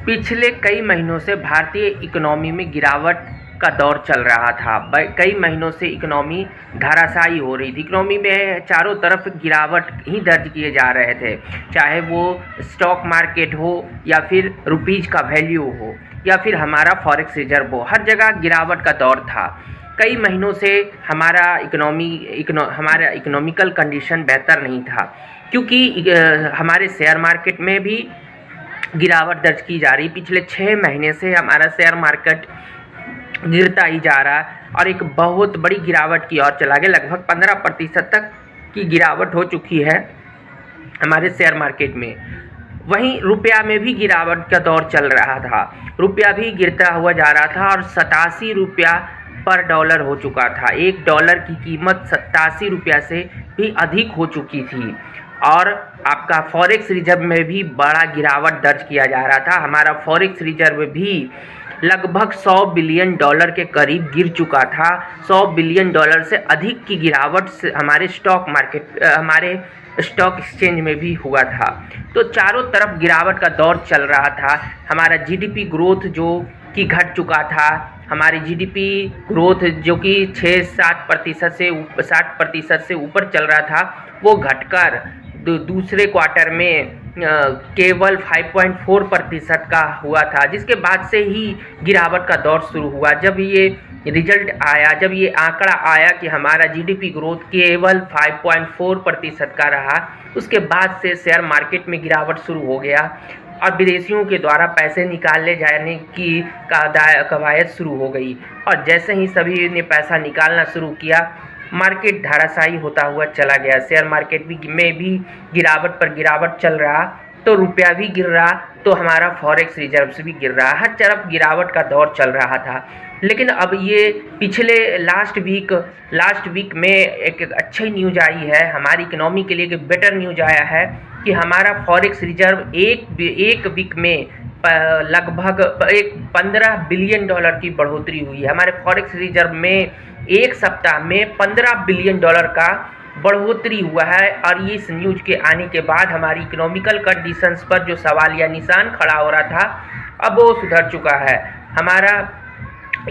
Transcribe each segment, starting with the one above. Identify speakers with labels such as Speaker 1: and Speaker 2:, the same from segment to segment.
Speaker 1: पिछले कई महीनों से भारतीय इकोनॉमी में गिरावट का दौर चल रहा था। कई महीनों से इकोनॉमी धराशायी हो रही थी। इकोनॉमी में चारों तरफ गिरावट ही दर्ज किए जा रहे थे, चाहे वो स्टॉक मार्केट हो या फिर रुपीज़ का वैल्यू हो या फिर हमारा फॉरेक्स रिजर्व हो, हर जगह गिरावट का दौर था। कई महीनों से हमारा इकोनॉमिकल कंडीशन बेहतर नहीं था, क्योंकि हमारे शेयर मार्केट में भी गिरावट दर्ज की जा रही। पिछले 6 महीने से हमारा शेयर मार्केट गिरता ही जा रहा है और एक बहुत बड़ी गिरावट की ओर चला गया। लगभग 15% तक की गिरावट हो चुकी है हमारे शेयर मार्केट में। वहीं रुपया में भी गिरावट का दौर चल रहा था। रुपया भी गिरता हुआ जा रहा था और 87 रुपया पर डॉलर हो चुका था। $1 की कीमत 87 रुपया से भी अधिक हो चुकी थी। और आपका फॉरेक्स रिजर्व में भी बड़ा गिरावट दर्ज किया जा रहा था। हमारा फॉरेक्स रिजर्व भी लगभग $100 बिलियन के करीब गिर चुका था। $100 बिलियन से अधिक की गिरावट से हमारे स्टॉक एक्सचेंज में भी हुआ था। तो चारों तरफ गिरावट का दौर चल रहा था। हमारा जीडीपी ग्रोथ जो कि घट चुका था, हमारी जीडीपी ग्रोथ जो कि 6-7% से 60% से ऊपर चल रहा था, वो घटकर दूसरे क्वार्टर में केवल 5.4% का हुआ था, जिसके बाद से ही गिरावट का दौर शुरू हुआ। जब ये रिजल्ट आया, जब ये आंकड़ा आया कि हमारा जीडीपी ग्रोथ केवल 5.4% का रहा, उसके बाद से शेयर मार्केट में गिरावट शुरू हो गया और विदेशियों के द्वारा पैसे निकाले जाने की कवायद शुरू हो गई। और जैसे ही सभी ने पैसा निकालना शुरू किया, मार्केट धराशायी होता हुआ चला गया। शेयर मार्केट में भी गिरावट पर गिरावट चल रहा, तो रुपया भी गिर रहा, तो हमारा फॉरेक्स रिजर्व भी गिर रहा। हर तरफ गिरावट का दौर चल रहा था। लेकिन अब ये पिछले लास्ट वीक में एक अच्छी न्यूज आई है हमारी इकोनॉमी के लिए। एक बेटर न्यूज आया है कि हमारा फॉरेक्स रिजर्व एक वीक में लगभग $15 बिलियन की बढ़ोतरी हुई है। हमारे फॉरेक्स रिजर्व में एक सप्ताह में $15 बिलियन का बढ़ोतरी हुआ है। और इस न्यूज के आने के बाद हमारी इकोनॉमिकल कंडीशंस पर जो सवालिया निशान खड़ा हो रहा था, अब वो सुधर चुका है। हमारा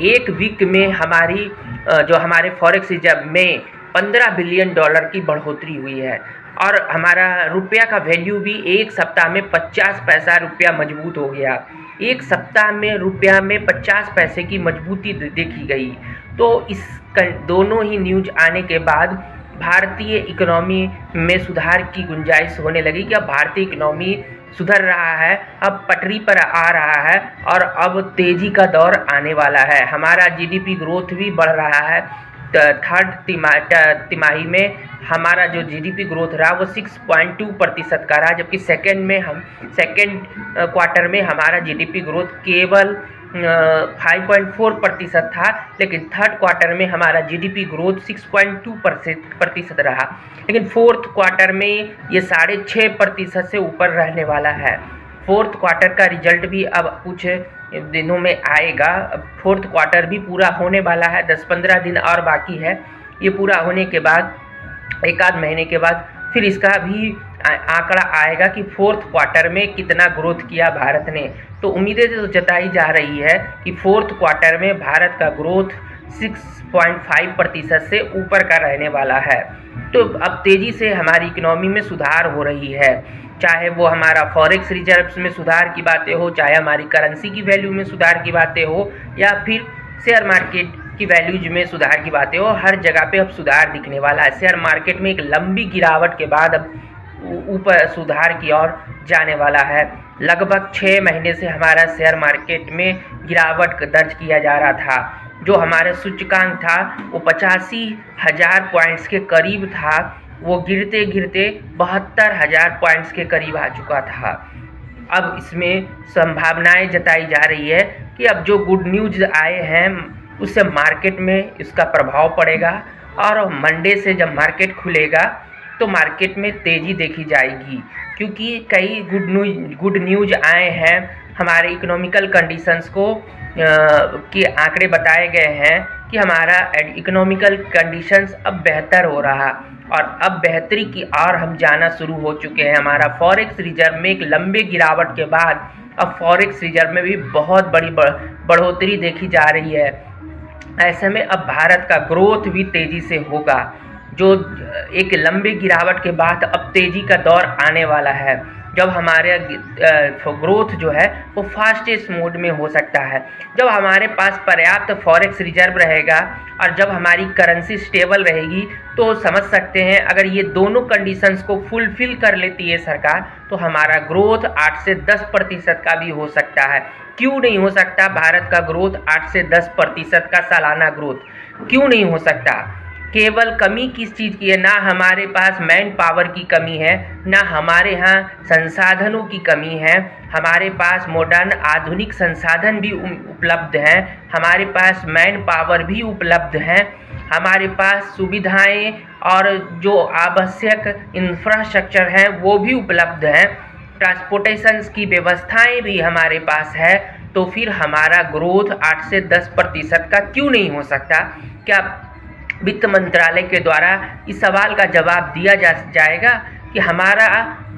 Speaker 1: एक वीक में हमारे फॉरेक्स रिजर्व में $15 बिलियन की बढ़ोतरी हुई है। और हमारा रुपया का वैल्यू भी एक सप्ताह में 50 पैसा रुपया मजबूत हो गया। एक सप्ताह में रुपया में 50 पैसे की मजबूती देखी गई। तो इस दोनों ही न्यूज आने के बाद भारतीय इकोनॉमी में सुधार की गुंजाइश होने लगी कि अब भारतीय इकोनॉमी सुधर रहा है, अब पटरी पर आ रहा है और अब तेज़ी का दौर आने वाला है। हमारा जीडीपी ग्रोथ भी बढ़ रहा है। थर्ड तिमाही में हमारा जो जीडीपी ग्रोथ रहा वो 6.2% का रहा, जबकि सेकेंड क्वार्टर में हमारा जीडीपी ग्रोथ केवल 5.4% था। लेकिन थर्ड क्वार्टर में हमारा जीडीपी ग्रोथ 6.2% रहा। लेकिन फोर्थ क्वार्टर में ये 6.5% से ऊपर रहने वाला है। फोर्थ क्वार्टर का रिजल्ट भी अब कुछ दिनों में आएगा। अब फोर्थ क्वार्टर भी पूरा होने वाला है, 10-15 दिन और बाकी है। ये पूरा होने के बाद एक आध महीने के बाद फिर इसका भी आंकड़ा आएगा कि फोर्थ क्वार्टर में कितना ग्रोथ किया भारत ने। तो उम्मीदें तो जताई जा रही है कि फोर्थ क्वार्टर में भारत का ग्रोथ 6.5% से ऊपर का रहने वाला है। तो अब तेज़ी से हमारी इकोनॉमी में सुधार हो रही है, चाहे वो हमारा फॉरेक्स रिजर्व्स में सुधार की बातें हो, चाहे हमारी करेंसी की वैल्यू में सुधार की बातें हो, या फिर शेयर मार्केट की वैल्यूज में सुधार की बातें हो। हर जगह पे अब सुधार दिखने वाला है। शेयर मार्केट में एक लंबी गिरावट के बाद अब ऊपर सुधार की ओर जाने वाला है। लगभग 6 महीने से हमारा शेयर मार्केट में गिरावट दर्ज किया जा रहा था। जो हमारा सूचकांक था वो 85,000 पॉइंट्स के करीब था, वो गिरते गिरते 72,000 पॉइंट्स के करीब आ चुका था। अब इसमें संभावनाएं जताई जा रही है कि अब जो गुड न्यूज़ आए हैं उससे मार्केट में इसका प्रभाव पड़ेगा और मंडे से जब मार्केट खुलेगा तो मार्केट में तेज़ी देखी जाएगी, क्योंकि कई गुड न्यूज़ आए हैं। हमारे इकोनॉमिकल कंडीशंस को के आंकड़े बताए गए हैं कि हमारा इकोनॉमिकल कंडीशंस अब बेहतर हो रहा और अब बेहतरी की ओर हम जाना शुरू हो चुके हैं। हमारा फॉरेक्स रिजर्व में एक लंबे गिरावट के बाद अब फॉरेक्स रिजर्व में भी बहुत बड़ी बढ़ोतरी देखी जा रही है। ऐसे में अब भारत का ग्रोथ भी तेज़ी से होगा। जो एक लंबी गिरावट के बाद अब तेज़ी का दौर आने वाला है, जब हमारे ग्रोथ जो है वो फास्टेस्ट मोड में हो सकता है। जब हमारे पास पर्याप्त फॉरेक्स रिजर्व रहेगा और जब हमारी करेंसी स्टेबल रहेगी, तो समझ सकते हैं अगर ये दोनों कंडीशंस को फुलफिल कर लेती है सरकार, तो हमारा ग्रोथ 8 से 10% का भी हो सकता है। क्यों नहीं हो सकता? भारत का ग्रोथ 8 से 10% का सालाना ग्रोथ क्यों नहीं हो सकता? केवल कमी किस चीज़ की है? ना हमारे पास मैन पावर की कमी है, ना हमारे यहाँ संसाधनों की कमी है। हमारे पास मॉडर्न आधुनिक संसाधन भी उपलब्ध हैं, हमारे पास मैन पावर भी उपलब्ध हैं, हमारे पास सुविधाएं और जो आवश्यक इंफ्रास्ट्रक्चर हैं वो भी उपलब्ध हैं, ट्रांसपोर्टेशन की व्यवस्थाएं भी हमारे पास है। तो फिर हमारा ग्रोथ 8 से 10% का क्यों नहीं हो सकता? क्या वित्त मंत्रालय के द्वारा इस सवाल का जवाब दिया जाएगा कि हमारा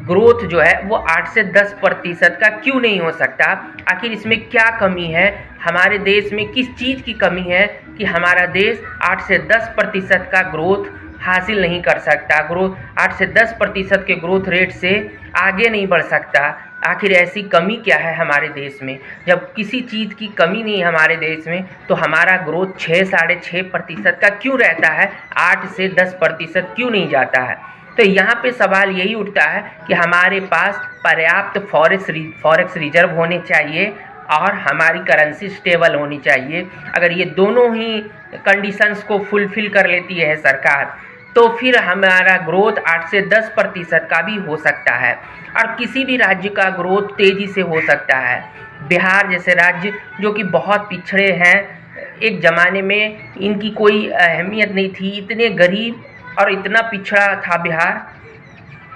Speaker 1: ग्रोथ जो है वो 8 से 10% का क्यों नहीं हो सकता? आखिर इसमें क्या कमी है? हमारे देश में किस चीज़ की कमी है कि हमारा देश 8 से 10% का ग्रोथ हासिल नहीं कर सकता? ग्रोथ 8 से 10% के ग्रोथ रेट से आगे नहीं बढ़ सकता? आखिर ऐसी कमी क्या है हमारे देश में? जब किसी चीज़ की कमी नहीं है हमारे देश में, तो हमारा ग्रोथ 6-6.5% का क्यों रहता है? 8 से 10% क्यों नहीं जाता है? तो यहाँ पे सवाल यही उठता है कि हमारे पास पर्याप्त फॉरेक्स रिजर्व होने चाहिए और हमारी करेंसी स्टेबल होनी चाहिए। अगर ये दोनों ही कंडीशंस को फुलफिल कर लेती है सरकार, तो फिर हमारा ग्रोथ 8 से 10% का भी हो सकता है और किसी भी राज्य का ग्रोथ तेज़ी से हो सकता है। बिहार जैसे राज्य जो कि बहुत पिछड़े हैं, एक ज़माने में इनकी कोई अहमियत नहीं थी, इतने गरीब और इतना पिछड़ा था बिहार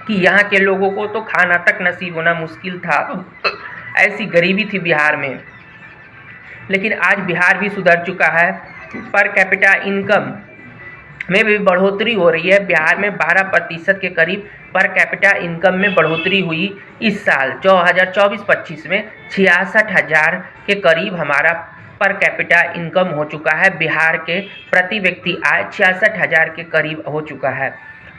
Speaker 1: कि यहाँ के लोगों को तो खाना तक नसीब होना मुश्किल था। ऐसी गरीबी थी बिहार में। लेकिन आज बिहार भी सुधर चुका है। पर कैपिटा इनकम में भी बढ़ोतरी हो रही है। बिहार में 12% के करीब पर कैपिटा इनकम में बढ़ोतरी हुई। इस साल 2024-25 में 66,000 के करीब हमारा पर कैपिटा इनकम हो चुका है। बिहार के प्रति व्यक्ति आय 66,000 के करीब हो चुका है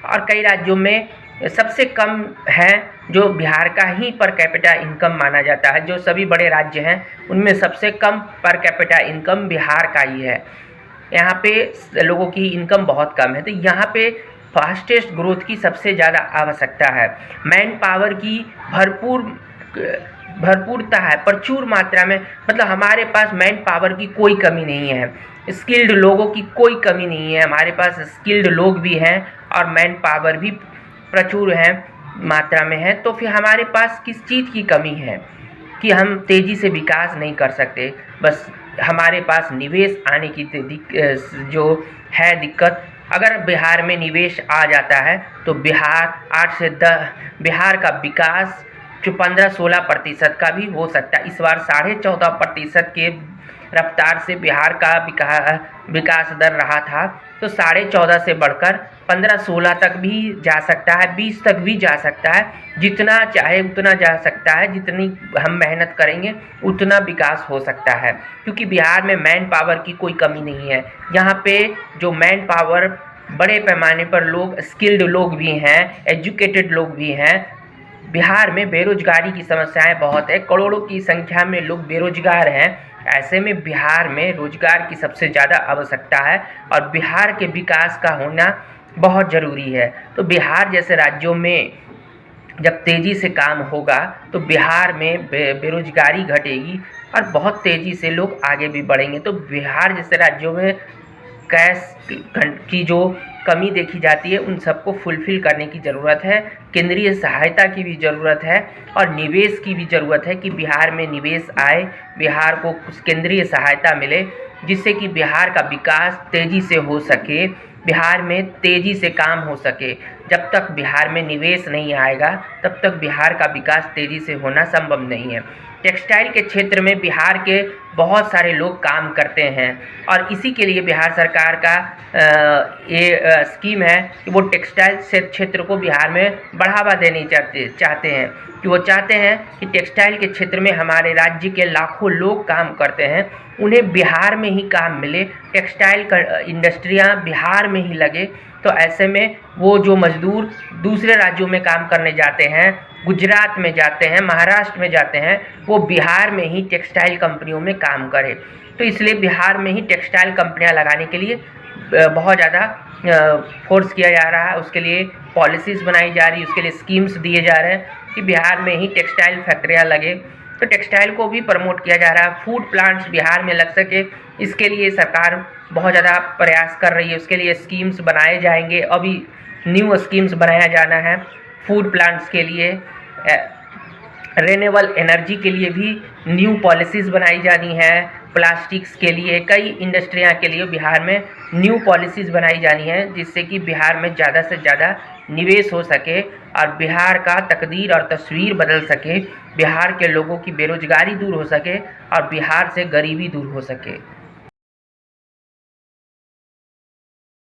Speaker 1: और कई राज्यों में सबसे कम है जो बिहार का ही पर कैपिटा इनकम माना जाता है। जो सभी बड़े राज्य हैं उनमें सबसे कम पर कैपिटा इनकम बिहार का ही है। यहाँ पे लोगों की इनकम बहुत कम है, तो यहाँ पे फास्टेस्ट ग्रोथ की सबसे ज़्यादा आवश्यकता है। मैन पावर की भरपूरता है, प्रचुर मात्रा में, मतलब हमारे पास मैन पावर की कोई कमी नहीं है, स्किल्ड लोगों की कोई कमी नहीं है। हमारे पास स्किल्ड लोग भी हैं और मैन पावर भी प्रचुर है मात्रा में है। तो फिर हमारे पास किस चीज़ की कमी है कि हम तेज़ी से विकास नहीं कर सकते? बस हमारे पास निवेश आने की जो है दिक्कत। अगर बिहार में निवेश आ जाता है तो बिहार का विकास जो 15-16% का भी हो सकता है। इस बार 14.5% के रफ्तार से बिहार का विकास दर रहा था, तो 14.5 से बढ़कर 15-16 तक भी जा सकता है, 20 तक भी जा सकता है। जितना चाहे उतना जा सकता है, जितनी हम मेहनत करेंगे उतना विकास हो सकता है, क्योंकि बिहार में मैन पावर की कोई कमी नहीं है। यहाँ पे जो मैन पावर बड़े पैमाने पर लोग, स्किल्ड लोग भी हैं, एजुकेटेड लोग भी हैं। बिहार में बेरोजगारी की समस्याएं बहुत है, करोड़ों की संख्या में लोग बेरोजगार हैं। ऐसे में बिहार में रोजगार की सबसे ज़्यादा आवश्यकता है और बिहार के विकास का होना बहुत ज़रूरी है। तो बिहार जैसे राज्यों में जब तेज़ी से काम होगा तो बिहार में बेरोजगारी घटेगी और बहुत तेज़ी से लोग आगे भी बढ़ेंगे। तो बिहार जैसे राज्यों में कैश की जो कमी देखी जाती है उन सबको फुलफ़िल करने की ज़रूरत है। केंद्रीय सहायता की भी ज़रूरत है और निवेश की भी ज़रूरत है कि बिहार में निवेश आए, बिहार को कुछ केंद्रीय सहायता मिले, जिससे कि बिहार का विकास तेज़ी से हो सके, बिहार में तेज़ी से काम हो सके। जब तक बिहार में निवेश नहीं आएगा तब तक बिहार का विकास तेज़ी से होना संभव नहीं है। टेक्सटाइल के क्षेत्र में बिहार के बहुत सारे लोग काम करते हैं और इसी के लिए बिहार सरकार का ये स्कीम है कि वो टेक्सटाइल से क्षेत्र को बिहार में बढ़ावा देनी चाहते हैं कि वो चाहते हैं कि टेक्सटाइल के क्षेत्र में हमारे राज्य के लाखों लोग काम करते हैं, उन्हें बिहार में ही काम मिले, टेक्सटाइल इंडस्ट्रियाँ बिहार में ही लगे। तो ऐसे में वो जो मज़दूर दूसरे राज्यों में काम करने जाते हैं, गुजरात में जाते हैं, महाराष्ट्र में जाते हैं, वो बिहार में ही टेक्सटाइल कंपनियों में काम करें। तो इसलिए बिहार में ही टेक्सटाइल कंपनियां लगाने के लिए बहुत ज़्यादा फोर्स किया जा रहा है, उसके लिए पॉलिसीज़ बनाई जा रही है, उसके लिए स्कीम्स दिए जा रहे हैं कि बिहार में ही टेक्सटाइल फैक्ट्रियाँ लगे। तो टेक्सटाइल को भी प्रमोट किया जा रहा है, फूड प्लांट्स बिहार में लग सके, इसके लिए सरकार बहुत ज़्यादा प्रयास कर रही है, उसके लिए स्कीम्स बनाए जाएंगे। अभी न्यू स्कीम्स बनाया जाना है फूड प्लांट्स के लिए, रिन्यूएबल एनर्जी के लिए भी न्यू पॉलिसीज़ बनाई जानी है, प्लास्टिक्स के लिए, कई इंडस्ट्रियां के लिए बिहार में न्यू पॉलिसीज़ बनाई जानी है, जिससे कि बिहार में ज़्यादा से ज़्यादा निवेश हो सके और बिहार का तकदीर और तस्वीर बदल सके, बिहार के लोगों की बेरोजगारी दूर हो सके और बिहार से गरीबी दूर हो सके।